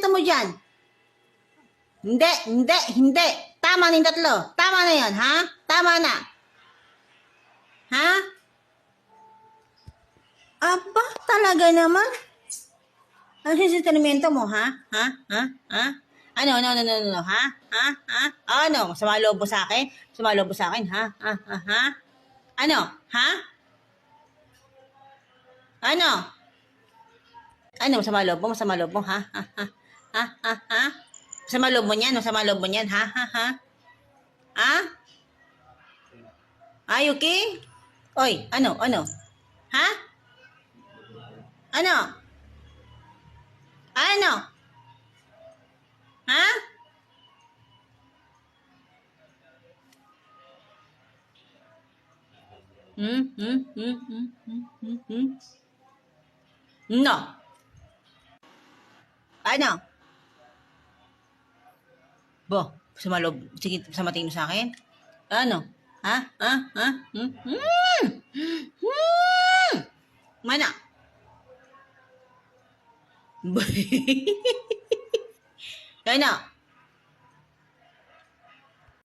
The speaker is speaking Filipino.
tinimento mo dyan? Hindi. Tama na yung tatlo. Tama na yan, ha? Tama na. Ha? Aba, talaga naman. Ano yung tinimento mo, ha? Ha? Ano, ha? Ano, masama loob mo sa akin? Masama loob mo sa akin, ha? Ano, ha? Ano? Ano, masama loob mo? Masama loob mo, ha? Masama loob mo niyan? Masama loob mo niyan, ha? Ha? Are you okay? Oy, ano? Ha? Ano? Ano? Ha? No. Ano? Bo, masama loob. Sige, masama tingin mo sa akin? Ano? Ha? Mana? Ano?